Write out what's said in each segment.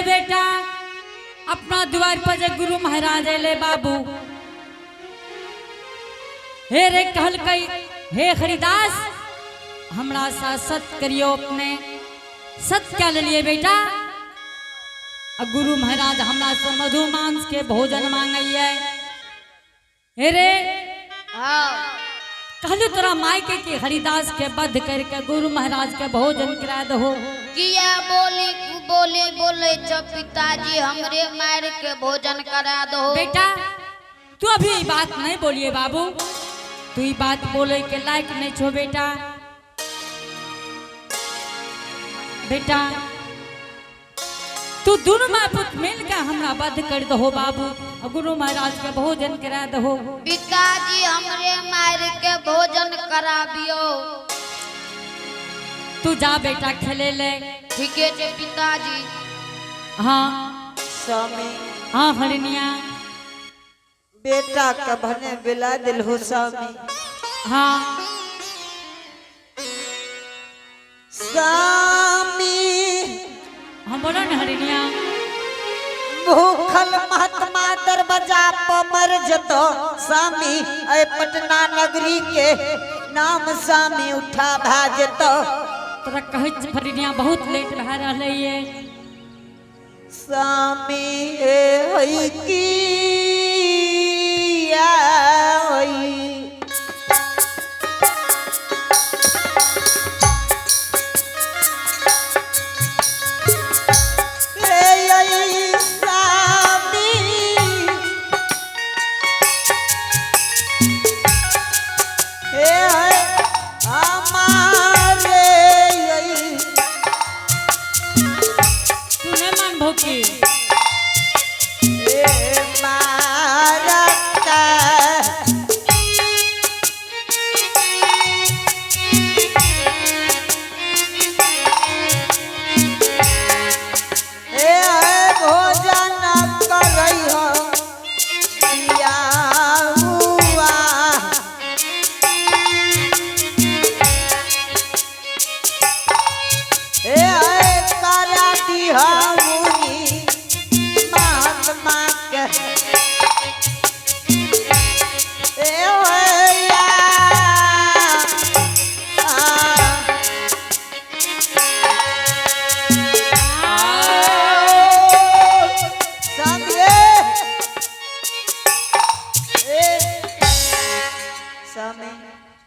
रे बेटा अपना द्वार पर जे गुरु महाराज ले बाबू हे रे कहल कई हे हरिदास हमरा साथ सत करियो अपने सत क्या ले लिए बेटा। गुरु महाराज हमरा से मधु मांस के भोजन मांगइए। हे रे कहलू तोरा मायके के हरिदास के बध करके गुरु महाराज के भोजन करा दहो। किया बोली बोली बोले पिताजी हमरे मार के भोजन करा दो। बेटा तू अभी बात नहीं बोलिए बाबू, तू ही बात बोले के लायक नहीं छो बेटा। बेटा तू दोनों माँ पुत मिल के हमरा बध कर दहो बाबू और गुरु महाराज के भोजन करा दहो। पिताजी हमरे मार के भोजन कराबियो। तू जा बेटा खेले ले। ठीक है जे पिताजी। हाँ स्वामी हाँ हरनिया बेटा का भने बिला दिल हो स्वामी। हाँ स्वामी हाँ बोलो न हरनिया। भूखल महात्मा दरवाजा पर मर जतो स्वामी ऐ पटना नगरी के नाम स्वामी उठा भाजतो। तोरा कहे हरनिया बहुत लेट भा रहले ये स्वामी ए होई की आई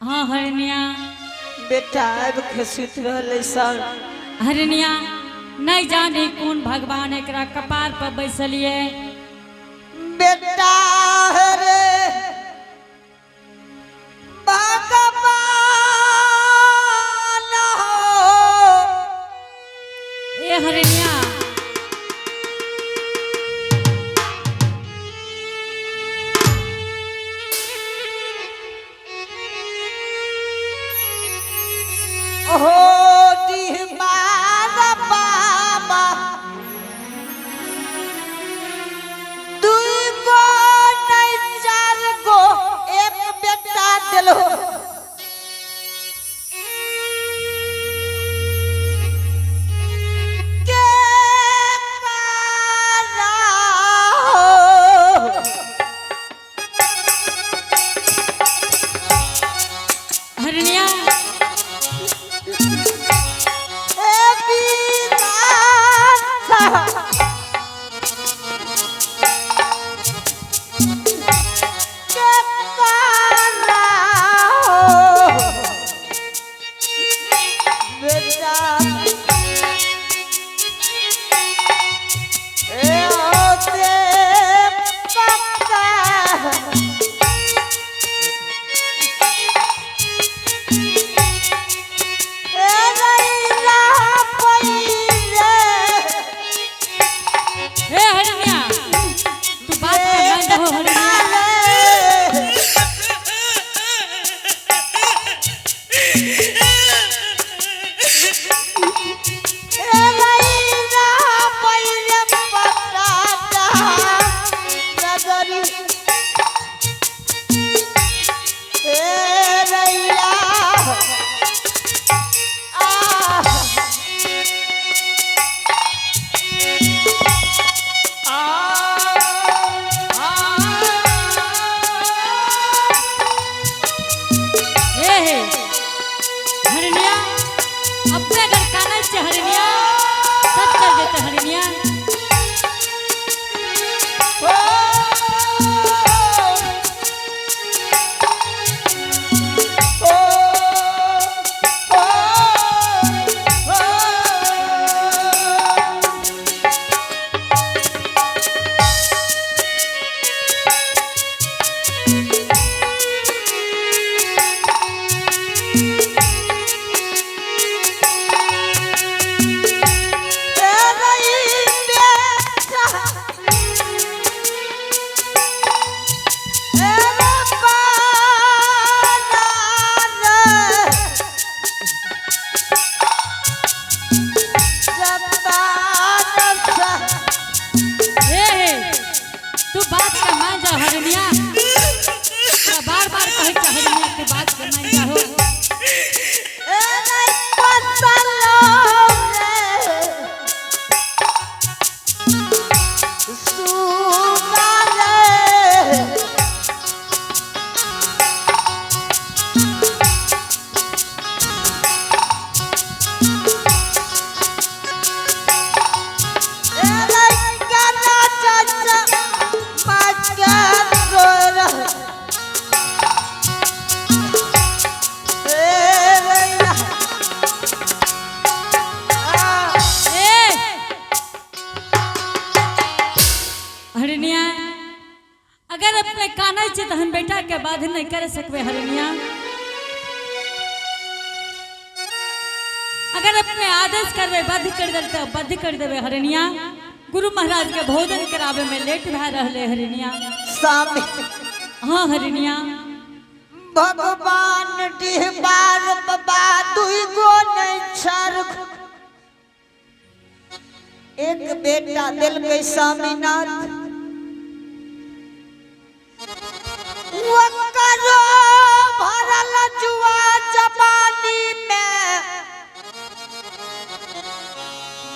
हाँ हरनिया बेटा अब खसित रहले सब हरनिया नहीं जाने कौन भगवान एकरा कपार पर बैसलिए। बेटा रे भगवान ए हरनिया हो दीवार बाबा दुई गो नहीं चार गो एक बेटा दिलो। हरनिया तू बात के मान जा हरनिया, बार बार कहे के हरनिया के बात के मान जा हो। अगर अपने कानई से तो हम बेटा के बाध नहीं कर सकते हरनिया। अगर अपने आदेश करवे बध कर दे तो बध कर देवे हरनिया। गुरु महाराज के भोजन करावे में लेट भा रहले हरनिया। स्वामी हाँ हरनिया। भगवान डिहबार बाबा दुई गो नहीं छर एक बेटा दिल के स्वामीनाथ करो भरल जुआ जवानी में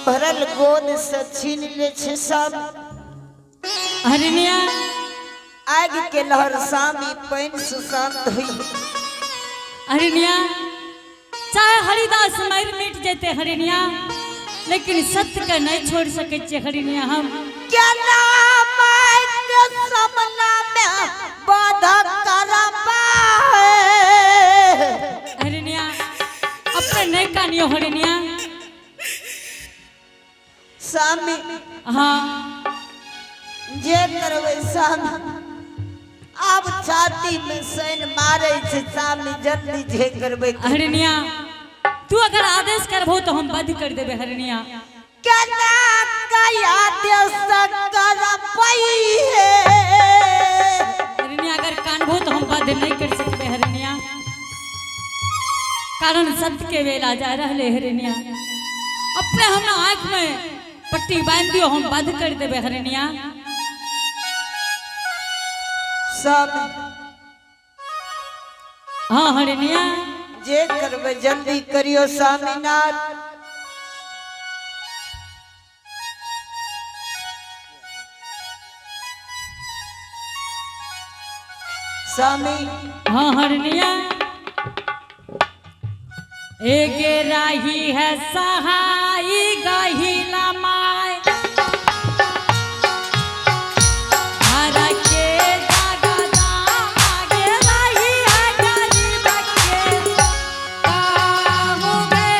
भरल गोद से छीन ले छे सब हरनिया। आग के लहर सामी पैन सुशांत हुई हरनिया। चाहे हरिदास मर मिट जेते हरनिया, लेकिन सत्य का नहीं छोड़ सके छे हरनिया। हम क्या नाम के समना में बाधा करबा हरनिया अपने नहीं कानियो हरनिया। स्वामी हाँ जे करवे स्वामी अब छाती में सैन मारे छे स्वामी जल्दी जे करवे हरनिया। तू अगर आदेश करबो तो हम बंद कर देबे हरनिया। केना कया देश कर पई है हरनिया। अगर कानबो तो हम बंद नहीं कर सकते हरनिया, कारण सत्य के बेला जा रहले हरनिया। अपने हम आँख में पट्टी बांध दियो, हम बंद कर देबे हरनिया। सब हाँ हरनिया। जे करवे जल्दी करियो स्वामीनाथ। स्वामी हाँ हरनिया। एगे राही है सहाई गहिला माय हरा के जगदा आगे राही है गरीब के काहू में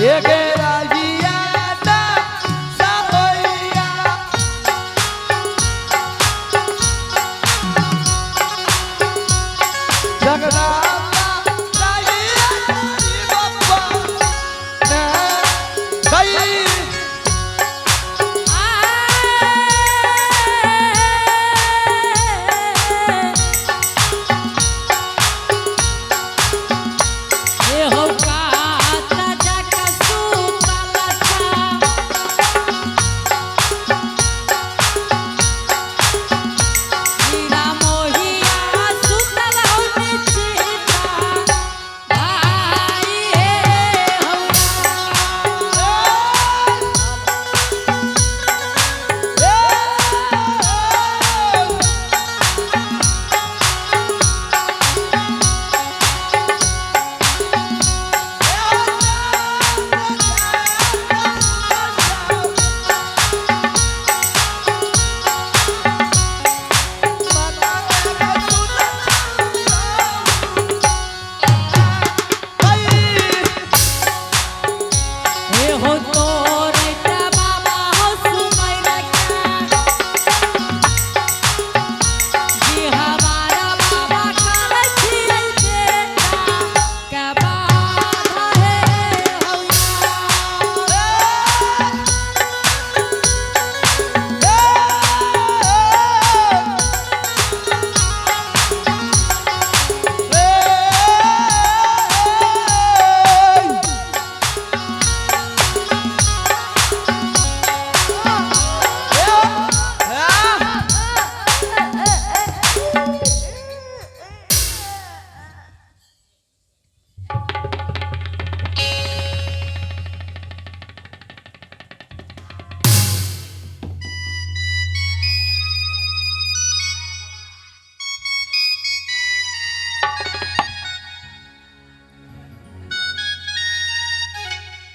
एक राजिया दा सबैया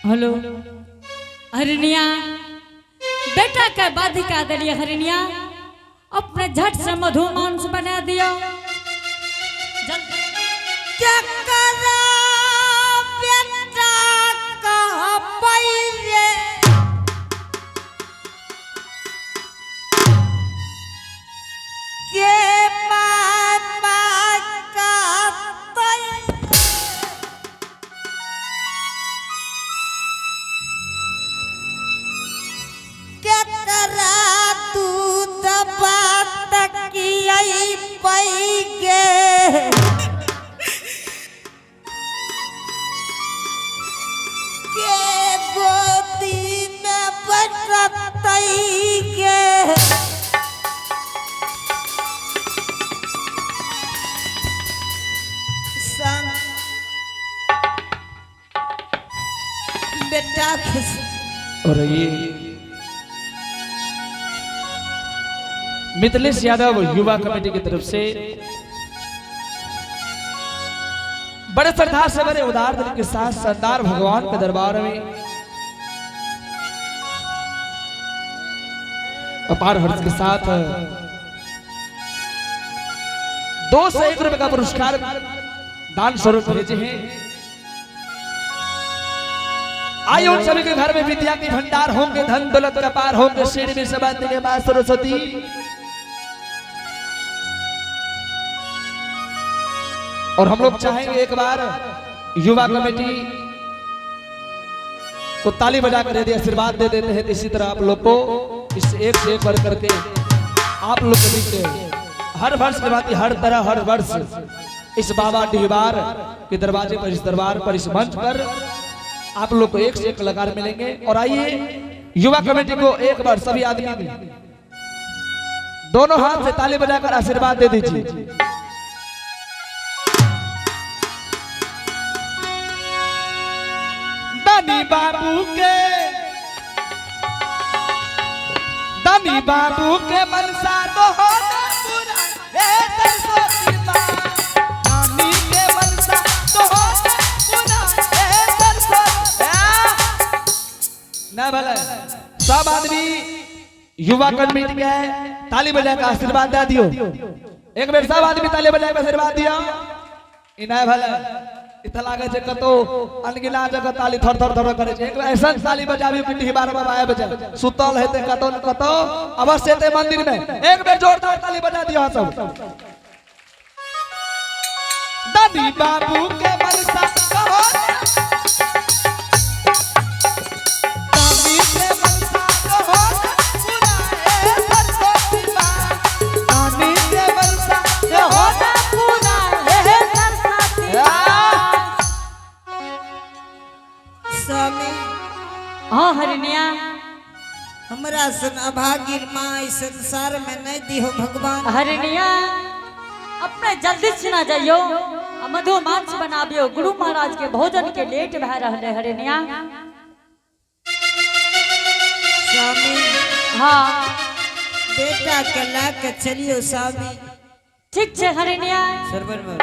हेलो हरिणिया बेटा का बाधिका दलिया हरिणिया अपने झट से मधु मांस बना दियो क्या करा बेटा कहाँ पइले के मामा का पइले क्या करा तू दबा तकिया पई गे के गोदी में बटतई गे संग बेटा खुश और ये मिथिलेश यादव युवा कमेटी की तरफ से बड़े श्रद्धा से बड़े उदार दिल के साथ सरदार भगवान के दरबार में अपार हर्ष के साथ 201 रुपए का पुरस्कार दान स्वरूप भेजे हैं। आइए उन सभी के घर में विद्या के भंडार होंगे, धन दौलत का पार होंगे, शेर में सबाते के बाद सरस्वती। और हम लोग चाहेंगे एक बार युवा कमेटी को ताली बजा कर यदि आशीर्वाद दे देते हैं तो इसी तरह आप लोग को इस एक से एक बढ़ करके आप लोग के बीच हर वर्ष के बाद हर तरह हर वर्ष इस बाबा डिहबार के दरवाजे पर, इस दरबार पर, इस मंच पर आप लोग को एक से एक कलाकार मिलेंगे। और आइए युवा कमेटी को एक बार सभी आदमी दोनों हाथ से ताली बजाकर आशीर्वाद दे दीजिए। दानी बाबू के मनसा तो होना पूरा, हे सरस्वती माँ। दानी के मनसा तो होना पूरा, हे सरस्वती ना भला सब आदमी युवा कमेटी के ताली बजाकर आशीर्वाद दे दियो। एक बेर सब आदमी ताली बजाकर आशीर्वाद दियो। इना भला इतना लागे छे कतो अनगिला जगह ताली थर थर थर करे छे। एक ऐसा ताली बजाबी कि डिहबार बाबा आए बजा सुतल हेते कतो न कतो अवश्य ते मंदिर में एक बेर जोरदार ताली बजा दियो सब। दादी बाबू के मनसा कहो, दादी के मनसा कहो पूरा, हे सरस्वती माँ। दादी के मनसा कहो पूरा, हे सरस्वती माँ। स्वामी हाँ हरिणिया हमरा सन अभागिन माँ इस संसार में नहीं दी हो भगवान। हरिणिया अपने जल्दी से ना जाइयो, मधु मांस बनाबियो, गुरु महाराज के भोजन के लेट भय रहले हरिणिया। स्वामी हाँ बेटा के ला के चलियो स्वामी। ठीक छे हरिणिया। सरवर में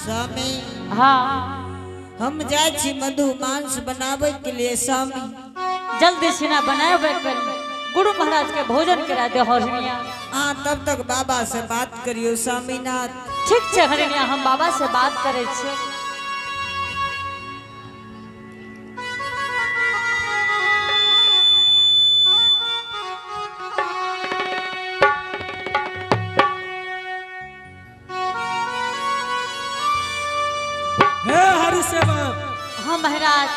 स्वामी हाँ हम जाए छी मधु मांस बनावे के लिए स्वामी। जल्दी से ना बनाए कर गुरु महाराज के भोजन करा दे हरिणिया। हाँ तब तक बाबा से बात करियो स्वामीनाथ। ठीक छे हरिणिया, हम बाबा से बात करे छे। हे हरि सेवक। हाँ महाराज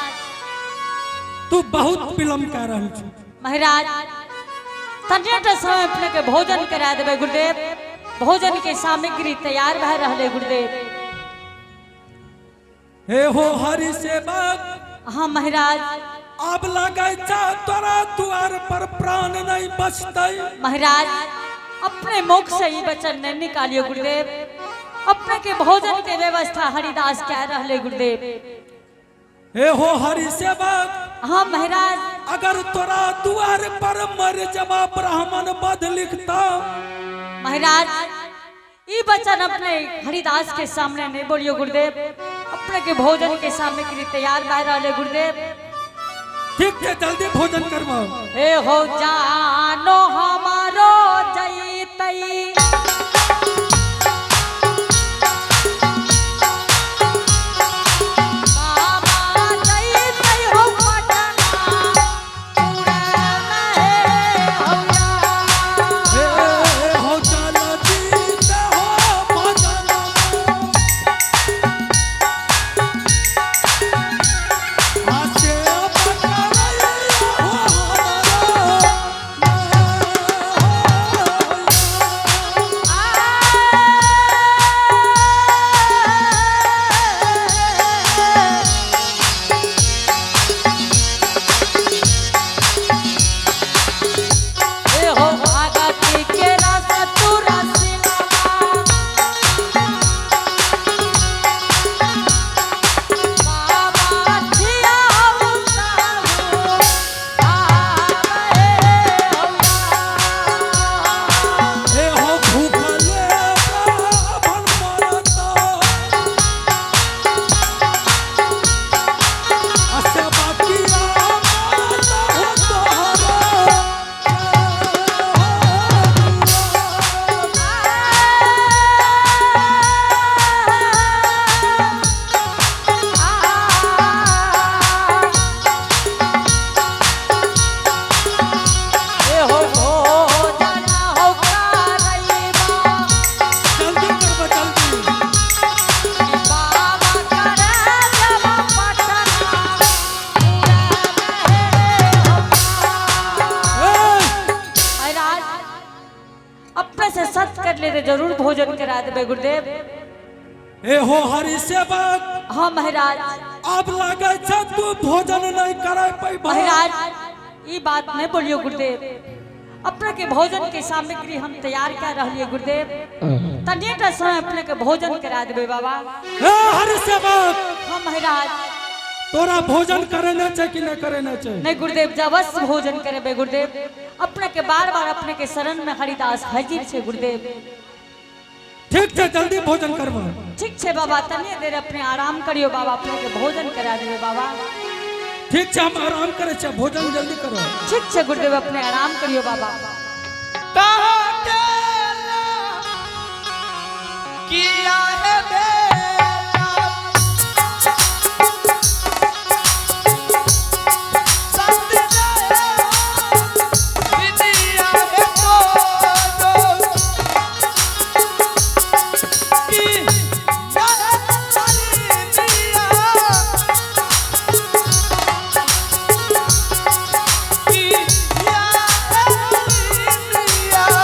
तू बहुत विलम्ब कर रहल छ। महाराज तनिया टा समय अपने के भोजन करा देबे गुरुदेव। भोजन के सामग्री तैयार भए रहले गुरुदेव। हे हो हरि सेवक, हाँ महाराज। अब लगे जा तोरा द्वार पर प्राण नहीं बचतै। महाराज अपने मुख से ही वचन नहीं निकालियो गुरुदेव। अपने के भोजन के व्यवस्था हरिदास कह रहले गुरुदेव। हे हो हरि सेवक, हाँ महाराज। अगर तोरा द्वार पर मर जबा ब्राह्मण बध लिखता। महाराज ये वचन अपने हरिदास के सामने नहीं बोलियो गुरुदेव। अपने के भोजन के सामग्री तैयार भए रहले गुरुदेव। ठीक है जल्दी भोजन करवाओ। ए हो जानो हमारो जईतई जरूर भोजन करा देबे गुरुदेव। ए हो हरि सेवक, हाँ महाराज। अब लगे छ तू भोजन नहीं करे पैबा। महाराज ये बात नहीं बोलियो गुरुदेव। अपने के भोजन के सामग्री हम तैयार कर रहलिए गुरुदेव। तनिया समय अपने के भोजन करा देबे बाबा। ए हरि सेवक, हाँ महाराज। तोरा भोजन करे न छै कि न करे न छै? नहीं गुरुदेव जबस भोजन करेबे गुरुदेव। अपने के बार बार अपने के शरण में हरिदास हाजिर छे गुरुदेव। ठीक है जल्दी भोजन करवा। ठीक छे बाबा। तनिया देर अपने आराम करियो बाबा। अपने के भोजन करा देबे बाबा। ठीक है हम आराम करे छे, भोजन जल्दी करो। ठीक छे गुरुदेव अपने आराम करियो बाबा। कहाँ गेला किया है बेला संत जया विद्या है तो कि या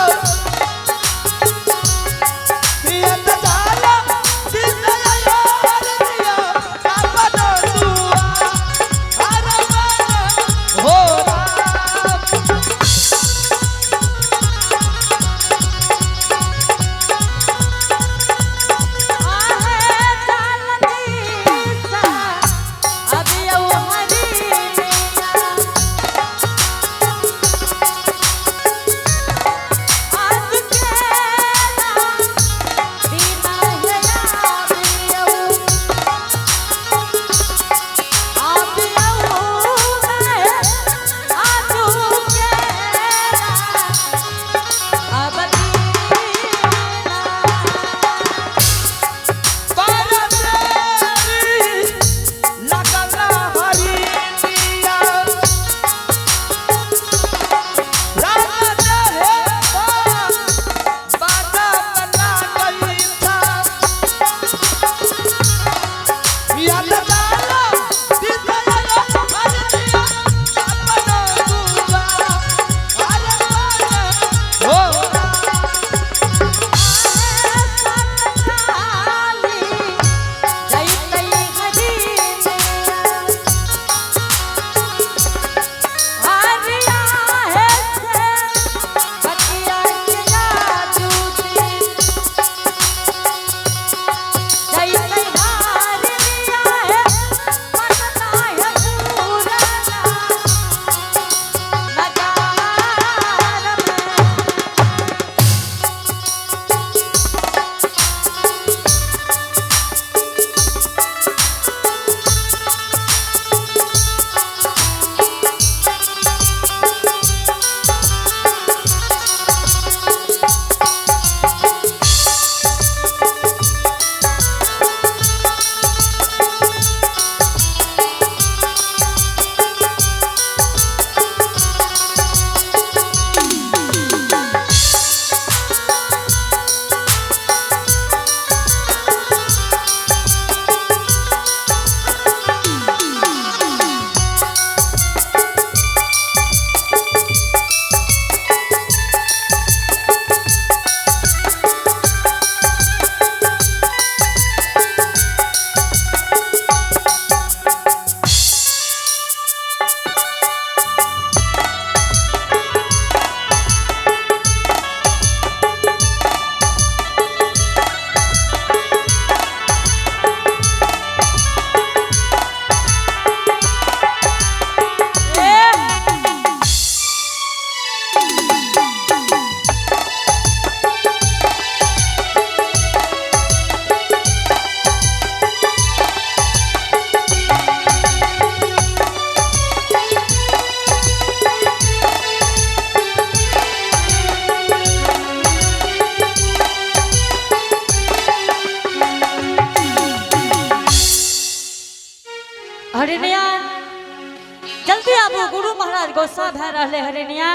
जल्दी आबू गुरु महाराज गोस्सा भै रहले हरिनिया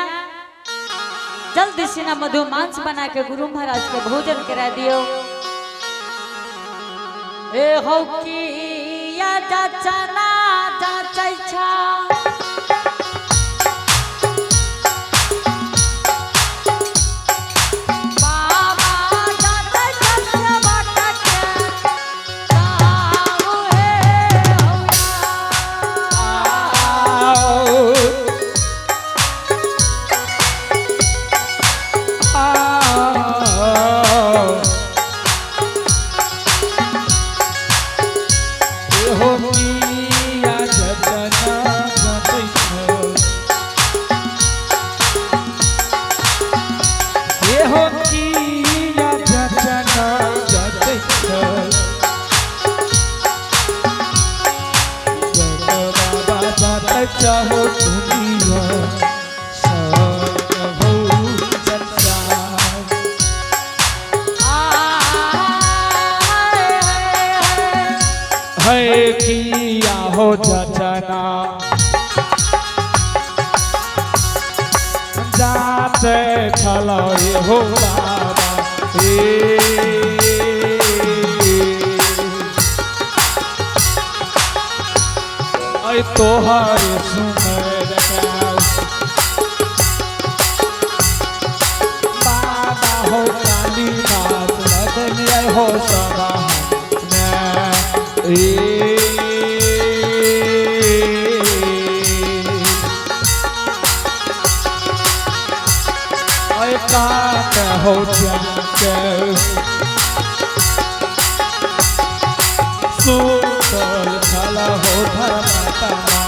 जल्दी सीना मधु मांस बना के गुरु महाराज के भोजन करा दियो ए हो की या जाचना जाचै छा चाहो दुनिया सब हो संसार है किया हो जचना जाते चलो ये हो बाबा तोहर सुनर बाबा हो कालीनाथ लगन हो सदा काट हो सुतल छला हो धर्मात्मा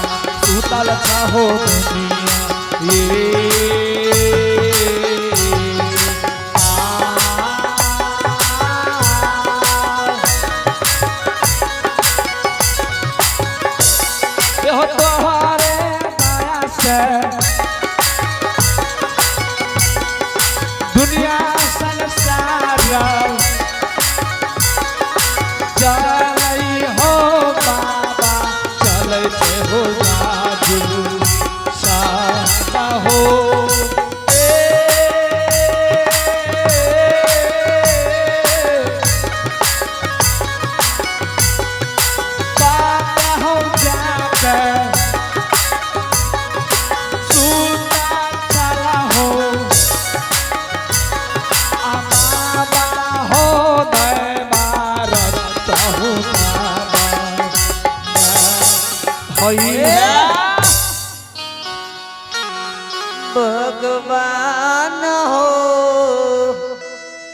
सुतल हो दुनिया ये हो तोहरे माया से दुनिया संसार चलई हो बाबा चलते हो जादू साता हो बाबा हो जाके सूता चला हो बाबा हो मैं मारत हूँ भगवान हो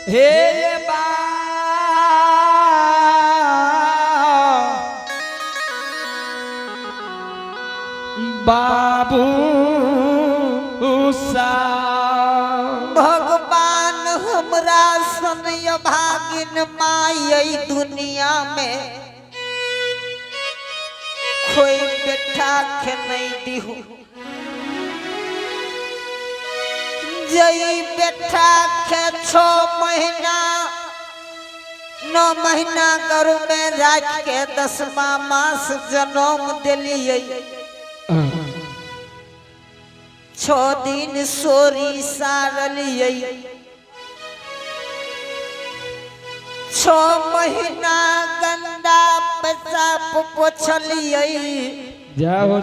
हे बाबू सा भगवान हमरा सन भागिन माई दुनिया में कोई बेटा के नहीं दिहु जई बेटा के 6 महीना 9 महीना गर्भ में राख के 10वां मास जन्म दिलियै 6 दिन सोरी सारलियै 6 महीना गंदा पेशाब पोछलियै जाओ।